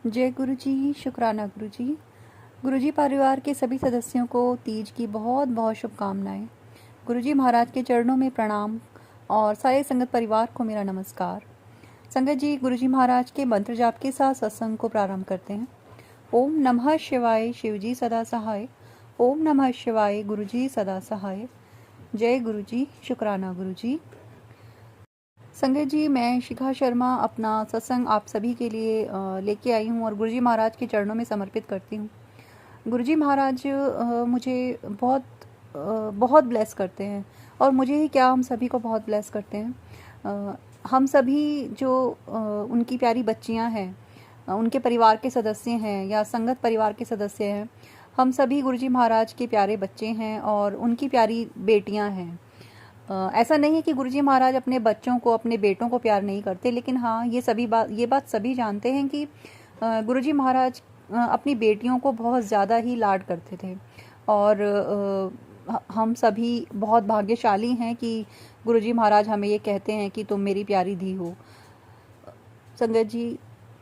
जय गुरु जी, शुक्राना गुरु जी। गुरु जी परिवार के सभी सदस्यों को तीज की बहुत बहुत शुभकामनाएं। गुरु जी महाराज के चरणों में प्रणाम और सारे संगत परिवार को मेरा नमस्कार। संगत जी, गुरु जी महाराज के मंत्र जाप के साथ सत्संग को प्रारंभ करते हैं। ओम नमः शिवाय, शिव जी सदा सहाय। ओम नमः शिवाय, गुरु जी सदा सहाय। जय गुरु जी, शुक्राना गुरु जी। संगत जी, मैं शिखा शर्मा अपना सत्संग आप सभी के लिए लेके आई हूँ और गुरुजी महाराज के चरणों में समर्पित करती हूँ। गुरुजी महाराज मुझे बहुत ब्लेस करते हैं और मुझे ही क्या, हम सभी को बहुत ब्लेस करते हैं। हम सभी जो उनकी प्यारी बच्चियाँ हैं, उनके परिवार के सदस्य हैं या संगत परिवार के सदस्य हैं, हम सभी गुरुजी महाराज के प्यारे बच्चे हैं और उनकी प्यारी बेटियाँ हैं। ऐसा नहीं है कि गुरुजी महाराज अपने बच्चों को, अपने बेटों को प्यार नहीं करते, लेकिन हाँ, ये बात सभी जानते हैं कि गुरुजी महाराज अपनी बेटियों को बहुत ज़्यादा ही लाड करते थे और हम सभी बहुत भाग्यशाली हैं कि गुरुजी महाराज हमें ये कहते हैं कि तुम मेरी प्यारी धी हो। संगत जी,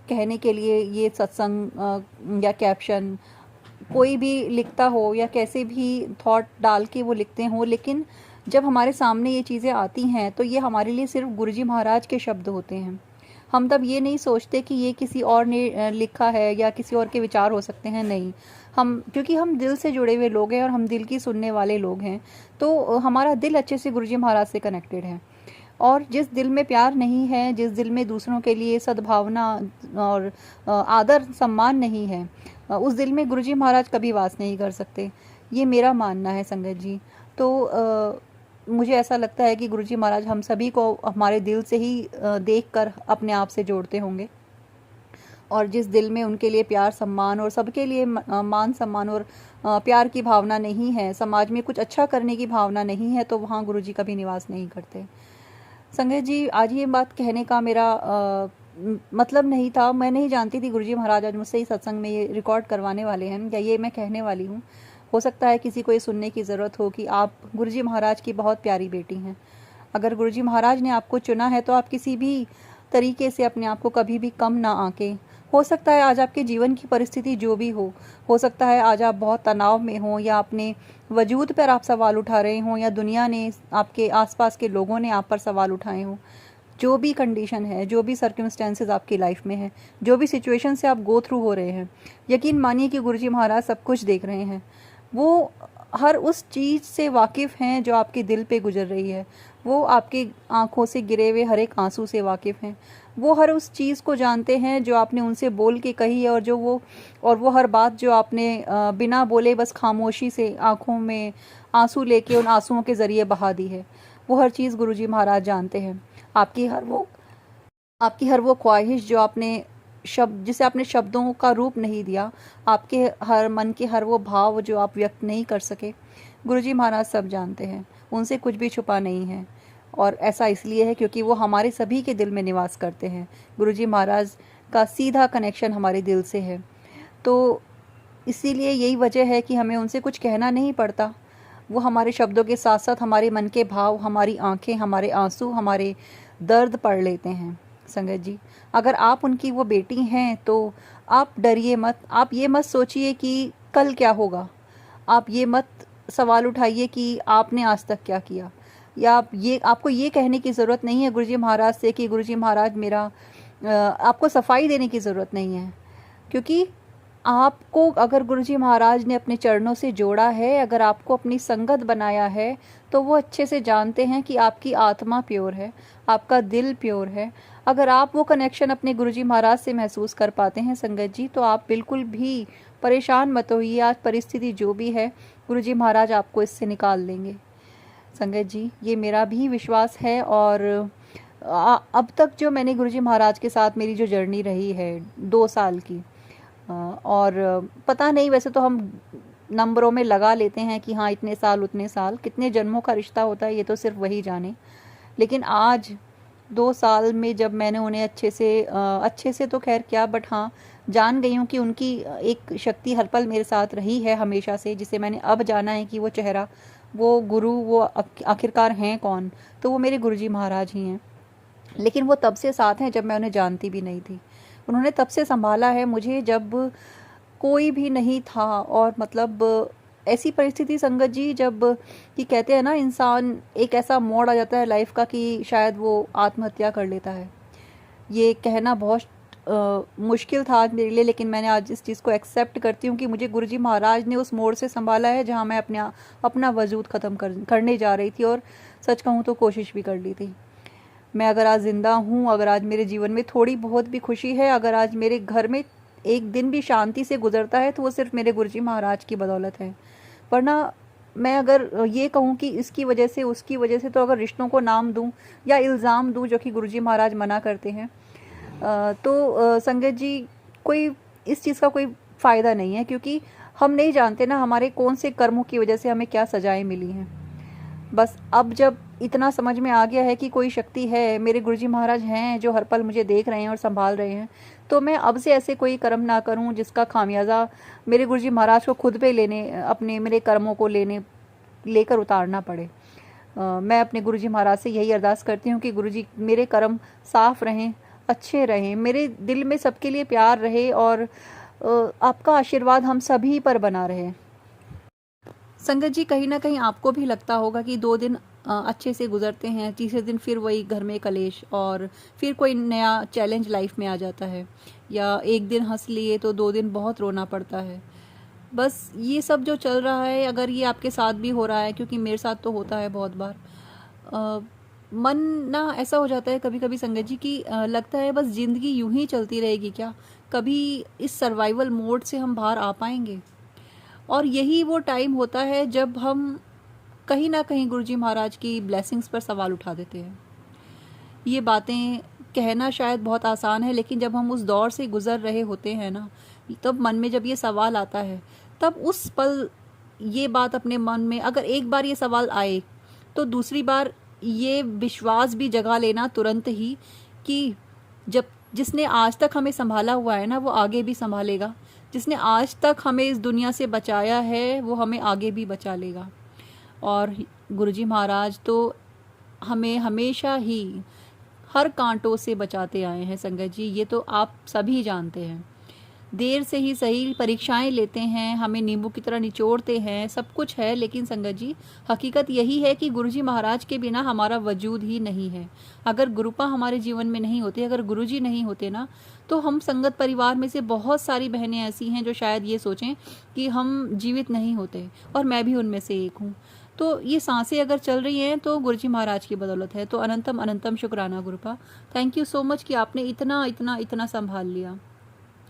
कहने के लिए ये सत्संग या कैप्शन कोई भी लिखता हो या कैसे भी थॉट डाल के वो लिखते हो, लेकिन जब हमारे सामने ये चीज़ें आती हैं तो ये हमारे लिए सिर्फ गुरुजी महाराज के शब्द होते हैं। हम तब ये नहीं सोचते कि ये किसी और ने लिखा है या किसी और के विचार हो सकते हैं, नहीं। क्योंकि हम दिल से जुड़े हुए लोग हैं और हम दिल की सुनने वाले लोग हैं, तो हमारा दिल अच्छे से गुरुजी महाराज से कनेक्टेड है। और जिस दिल में प्यार नहीं है, जिस दिल में दूसरों के लिए सद्भावना और आदर सम्मान नहीं है, उस दिल में गुरुजी महाराज कभी वास नहीं कर सकते। ये मेरा मानना है संगत जी। तो मुझे ऐसा लगता है कि गुरुजी महाराज हम सभी को हमारे दिल से ही देखकर अपने आप से जोड़ते होंगे और जिस दिल में उनके लिए प्यार, सम्मान और सबके लिए मान सम्मान और प्यार की भावना नहीं है, समाज में कुछ अच्छा करने की भावना नहीं है, तो वहाँ गुरुजी कभी निवास नहीं करते। संगत जी, आज ये बात कहने का मेरा मतलब नहीं था। मैं नहीं जानती थी गुरुजी महाराज आज मुझसे ही सत्संग में ये रिकॉर्ड करवाने वाले हैं या ये मैं कहने वाली हूँ। हो सकता है किसी को ये सुनने की ज़रूरत हो कि आप गुरुजी महाराज की बहुत प्यारी बेटी हैं। अगर गुरुजी महाराज ने आपको चुना है तो आप किसी भी तरीके से अपने आप को कभी भी कम ना आके। हो सकता है आज आपके जीवन की परिस्थिति जो भी हो सकता है आज आप बहुत तनाव में हो या अपने वजूद पर आप सवाल उठा रहे हों या दुनिया ने, आपके आसपास के लोगों ने आप पर सवाल उठाए हों। जो भी कंडीशन है, जो भी सर्कमस्टेंसेस आपकी लाइफ में है, जो भी सिचुएशन से आप गो थ्रू हो रहे हैं, यकीन मानिए कि गुरुजी महाराज सब कुछ देख रहे हैं। वो हर उस चीज़ से वाकिफ़ हैं जो आपके दिल पे गुजर रही है। वो आपकी आंखों से गिरे हुए हर एक आंसू से वाकिफ़ हैं। वो हर उस चीज़ को जानते हैं जो आपने उनसे बोल के कही है और वो हर बात जो आपने बिना बोले बस खामोशी से आंखों में आंसू लेके उन आंसुओं के ज़रिए बहा दी है। वो हर चीज़ गुरुजी महाराज जानते हैं। आपकी हर वो ख्वाहिश जो आपने जिसे आपने शब्दों का रूप नहीं दिया, आपके हर मन के हर वो भाव जो आप व्यक्त नहीं कर सके, गुरुजी महाराज सब जानते हैं। उनसे कुछ भी छुपा नहीं है और ऐसा इसलिए है क्योंकि वो हमारे सभी के दिल में निवास करते हैं। गुरुजी महाराज का सीधा कनेक्शन हमारे दिल से है, तो इसीलिए यही वजह है कि हमें उनसे कुछ कहना नहीं पड़ता। वो हमारे शब्दों के साथ साथ हमारे मन के भाव, हमारी आंखें, हमारे आंसू, हमारे दर्द पढ़ लेते हैं। संगत जी, अगर आप उनकी वो बेटी हैं तो आप डरिए मत। आप ये मत सोचिए कि कल क्या होगा। आप ये मत सवाल उठाइए कि आपने आज तक क्या किया, या आपको ये कहने की ज़रूरत नहीं है गुरुजी महाराज से कि गुरुजी महाराज मेरा आपको सफाई देने की ज़रूरत नहीं है, क्योंकि आपको अगर गुरुजी महाराज ने अपने चरणों से जोड़ा है, अगर आपको अपनी संगत बनाया है, तो वो अच्छे से जानते हैं कि आपकी आत्मा प्योर है, आपका दिल प्योर है। अगर आप वो कनेक्शन अपने गुरुजी महाराज से महसूस कर पाते हैं संगत जी, तो आप बिल्कुल भी परेशान मत होइए। आज परिस्थिति जो भी है, गुरुजी महाराज आपको इससे निकाल देंगे। संगत जी, ये मेरा भी विश्वास है और अब तक जो मैंने गुरुजी महाराज के साथ मेरी जो जर्नी रही है 2 साल की, और पता नहीं, वैसे तो हम नंबरों में लगा लेते हैं कि हाँ इतने साल, उतने साल, कितने जन्मों का रिश्ता होता है ये तो सिर्फ वही जाने। लेकिन आज 2 साल में जब मैंने उन्हें अच्छे से तो खैर क्या, बट हाँ जान गई हूँ कि उनकी एक शक्ति हर पल मेरे साथ रही है हमेशा से, जिसे मैंने अब जाना है कि वो चेहरा, वो गुरु, वो आखिरकार हैं कौन, तो वो मेरे गुरुजी महाराज ही हैं। लेकिन वो तब से साथ हैं जब मैं उन्हें जानती भी नहीं थी। उन्होंने तब से संभाला है मुझे जब कोई भी नहीं था। और मतलब ऐसी परिस्थिति संगत जी, जब कि कहते हैं ना, इंसान एक ऐसा मोड़ आ जाता है लाइफ का कि शायद वो आत्महत्या कर लेता है। ये कहना बहुत मुश्किल था आज मेरे लिए, लेकिन मैंने आज इस चीज़ को एक्सेप्ट करती हूँ कि मुझे गुरुजी महाराज ने उस मोड़ से संभाला है जहाँ मैं अपना वजूद ख़त्म करने जा रही थी, और सच कहूँ तो कोशिश भी कर ली थी। मैं अगर आज ज़िंदा हूँ, अगर आज मेरे जीवन में थोड़ी बहुत भी खुशी है, अगर आज मेरे घर में एक दिन भी शांति से गुजरता है, तो वो सिर्फ मेरे गुरुजी महाराज की बदौलत है। वरना मैं अगर ये कहूँ कि इसकी वजह से उसकी वजह से, तो अगर रिश्तों को नाम दूँ या इल्ज़ाम दूँ, जो कि गुरुजी महाराज मना करते हैं, तो संगत जी कोई इस चीज़ का कोई फ़ायदा नहीं है, क्योंकि हम नहीं जानते ना हमारे कौन से कर्मों की वजह से हमें क्या सजाएं मिली हैं। बस अब जब इतना समझ में आ गया है कि कोई शक्ति है, मेरे गुरुजी महाराज हैं जो हर पल मुझे देख रहे हैं और संभाल रहे हैं, तो मैं अब से ऐसे कोई कर्म ना करूं जिसका खामियाजा मेरे गुरुजी महाराज को खुद पे मेरे कर्मों को लेकर उतारना पड़े। मैं अपने गुरुजी महाराज से यही अरदास करती हूँ कि गुरुजी मेरे कर्म साफ रहें, अच्छे रहें, मेरे दिल में सबके लिए प्यार रहे, और आपका आशीर्वाद हम सभी पर बना रहे। संगत जी, कहीं ना कहीं आपको भी लगता होगा कि 2 दिन अच्छे से गुजरते हैं, तीसरे दिन फिर वही घर में कलेश, और फिर कोई नया चैलेंज लाइफ में आ जाता है, या एक दिन हंस लिए तो 2 दिन बहुत रोना पड़ता है। बस ये सब जो चल रहा है, अगर ये आपके साथ भी हो रहा है, क्योंकि मेरे साथ तो होता है बहुत बार, मन ना ऐसा हो जाता है कभी कभी संगत जी कि लगता है बस ज़िंदगी यूं ही चलती रहेगी क्या, कभी इस सर्वाइवल मोड से हम बाहर आ पाएंगे। और यही वो टाइम होता है जब हम कहीं ना कहीं गुरुजी महाराज की ब्लेसिंग्स पर सवाल उठा देते हैं। ये बातें कहना शायद बहुत आसान है, लेकिन जब हम उस दौर से गुजर रहे होते हैं ना, तब मन में जब ये सवाल आता है, तब उस पल ये बात अपने मन में, अगर एक बार ये सवाल आए, तो दूसरी बार ये विश्वास भी जगा लेना तुरंत ही कि जब जिसने आज तक हमें संभाला हुआ है ना, वो आगे भी संभालेगा। जिसने आज तक हमें इस दुनिया से बचाया है, वो हमें आगे भी बचा लेगा। और गुरुजी महाराज तो हमें हमेशा ही हर कांटों से बचाते आए हैं संगत जी, ये तो आप सभी जानते हैं। देर से ही सही परीक्षाएं लेते हैं, हमें नींबू की तरह निचोड़ते हैं, सब कुछ है, लेकिन संगत जी हकीकत यही है कि गुरुजी महाराज के बिना हमारा वजूद ही नहीं है। अगर गुरुपा हमारे जीवन में नहीं होते, अगर गुरुजी नहीं होते ना, तो हम संगत परिवार में से बहुत सारी बहनें ऐसी हैं जो शायद ये सोचें कि हम जीवित नहीं होते, और मैं भी उनमें से एक हूँ। तो ये सांसें अगर चल रही हैं तो गुरुजी महाराज की बदौलत है। तो अनंतम अनंतम शुक्राना गुरुपा, थैंक यू सो मच कि आपने इतना इतना इतना संभाल लिया,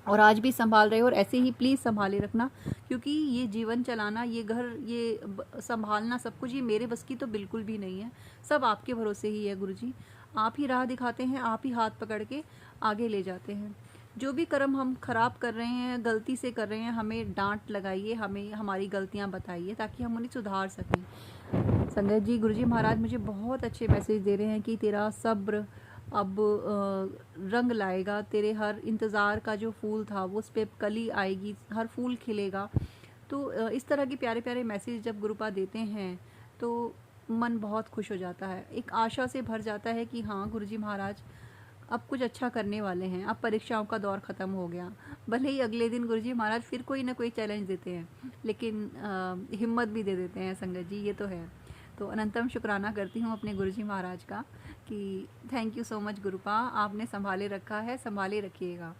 और आज भी संभाल रहे हो, और ऐसे ही प्लीज़ संभाले रखना, क्योंकि ये जीवन चलाना, ये घर, ये संभालना, सब कुछ ये मेरे बस की तो बिल्कुल भी नहीं है। सब आपके भरोसे ही है गुरुजी, आप ही राह दिखाते हैं, आप ही हाथ पकड़ के आगे ले जाते हैं। जो भी कर्म हम खराब कर रहे हैं, गलती से कर रहे हैं, हमें डांट लगाइए, हमें हमारी गलतियां बताइए, ताकि हम उन्हें सुधार सकें। संगत जी, गुरुजी महाराज मुझे बहुत अच्छे मैसेज दे रहे हैं कि तेरा सब्र अब रंग लाएगा, तेरे हर इंतज़ार का जो फूल था वो उस पर कली आएगी, हर फूल खिलेगा। तो इस तरह के प्यारे प्यारे मैसेज जब गुरुपा देते हैं तो मन बहुत खुश हो जाता है, एक आशा से भर जाता है कि हाँ गुरुजी महाराज अब कुछ अच्छा करने वाले हैं, अब परीक्षाओं का दौर ख़त्म हो गया। भले ही अगले दिन गुरुजी महाराज फिर कोई ना कोई चैलेंज देते हैं, लेकिन हिम्मत भी दे देते हैं संगत जी, ये तो है। तो अनंतम शुक्राना करती हूँ अपने गुरुजी महाराज का कि थैंक यू सो मच गुरुपा, आपने संभाले रखा है, संभाले रखिएगा,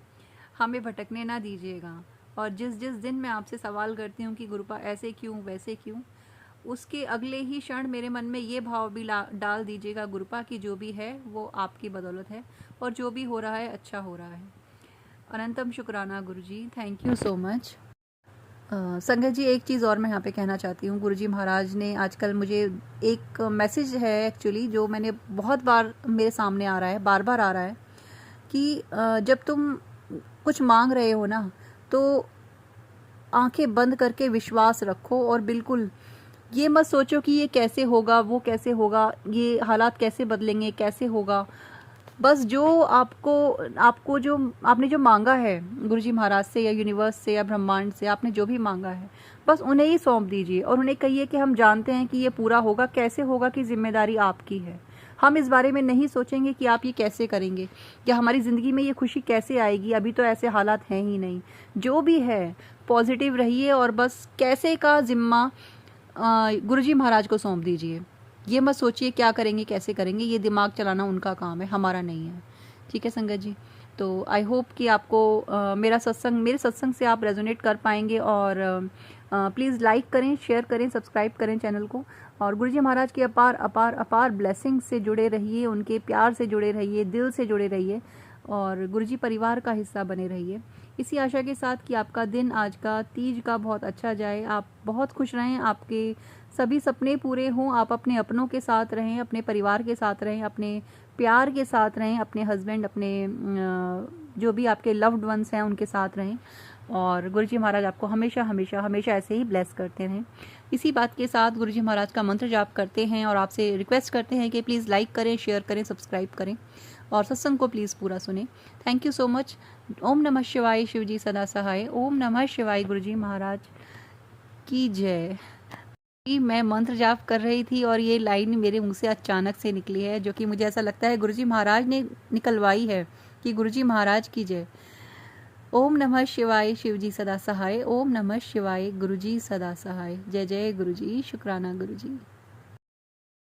हमें भटकने ना दीजिएगा। और जिस जिस दिन मैं आपसे सवाल करती हूँ कि गुरुपा ऐसे क्यों वैसे क्यों, उसके अगले ही क्षण मेरे मन में ये भाव भी डाल दीजिएगा गुरुपा कि जो भी है वो आपकी बदौलत है, और जो भी हो रहा है अच्छा हो रहा है। अनंतम शुक्राना गुरुजी, थैंक यू सो मच। संगत जी, एक चीज़ और मैं यहाँ पे कहना चाहती हूँ। गुरुजी महाराज ने आजकल मुझे एक मैसेज है एक्चुअली, जो मैंने बहुत बार मेरे सामने आ रहा है, बार बार आ रहा है कि जब तुम कुछ मांग रहे हो ना, तो आंखें बंद करके विश्वास रखो, और बिल्कुल ये मत सोचो कि ये कैसे होगा, वो कैसे होगा, ये हालात कैसे बदलेंगे, कैसे होगा। बस जो आपको जो आपने जो मांगा है गुरुजी महाराज से या यूनिवर्स से या ब्रह्मांड से, आपने जो भी मांगा है, बस उन्हें ही सौंप दीजिए, और उन्हें कहिए कि हम जानते हैं कि ये पूरा होगा, कैसे होगा कि जिम्मेदारी आपकी है। हम इस बारे में नहीं सोचेंगे कि आप ये कैसे करेंगे, या हमारी ज़िंदगी में ये खुशी कैसे आएगी, अभी तो ऐसे हालात हैं ही नहीं। जो भी है पॉजिटिव रहिए और बस कैसे का ज़िम्मा गुरुजी महाराज को सौंप दीजिए। ये मत सोचिए क्या करेंगे कैसे करेंगे, ये दिमाग चलाना उनका काम है, हमारा नहीं है। ठीक है संगत जी, तो आई होप कि आपको मेरे सत्संग से आप रेजोनेट कर पाएंगे। और प्लीज़ लाइक करें, शेयर करें, सब्सक्राइब करें चैनल को। और गुरुजी महाराज की अपार अपार अपार ब्लेसिंग से जुड़े रहिए, उनके प्यार से जुड़े रहिए, दिल से जुड़े रहिए और गुरुजी परिवार का हिस्सा बने रहिए। इसी आशा के साथ कि आपका दिन आज का तीज का बहुत अच्छा जाए, आप बहुत खुश रहें, आपके सभी सपने पूरे हों, आप अपने अपनों के साथ रहें, अपने परिवार के साथ रहें, अपने प्यार के साथ रहें, अपने हस्बैंड, अपने जो भी आपके लव्ड वंस हैं उनके साथ रहें। और गुरुजी महाराज आपको हमेशा हमेशा हमेशा ऐसे ही ब्लेस करते रहें। इसी बात के साथ गुरुजी महाराज का मंत्र जाप करते हैं और आपसे रिक्वेस्ट करते हैं कि प्लीज़ लाइक करें, शेयर करें, सब्सक्राइब करें और सत्संग को प्लीज़ पूरा सुने। Thank you so much. ओम नमः शिवाय, शिवजी सदा सहाय। ओम नमः शिवाय, गुरुजी महाराज की जय। मैं मंत्र जाप कर रही थी और ये लाइन मेरे मुंह से अचानक से निकली है, जो कि मुझे ऐसा लगता है गुरुजी महाराज ने निकलवाई है कि गुरुजी महाराज की जय। ओम नमः शिवाय, शिवजी सदा सहाय। ओम नमः शिवाय, गुरुजी सदा सहाय। जय जय गुरुजी, शुक्राना गुरुजी।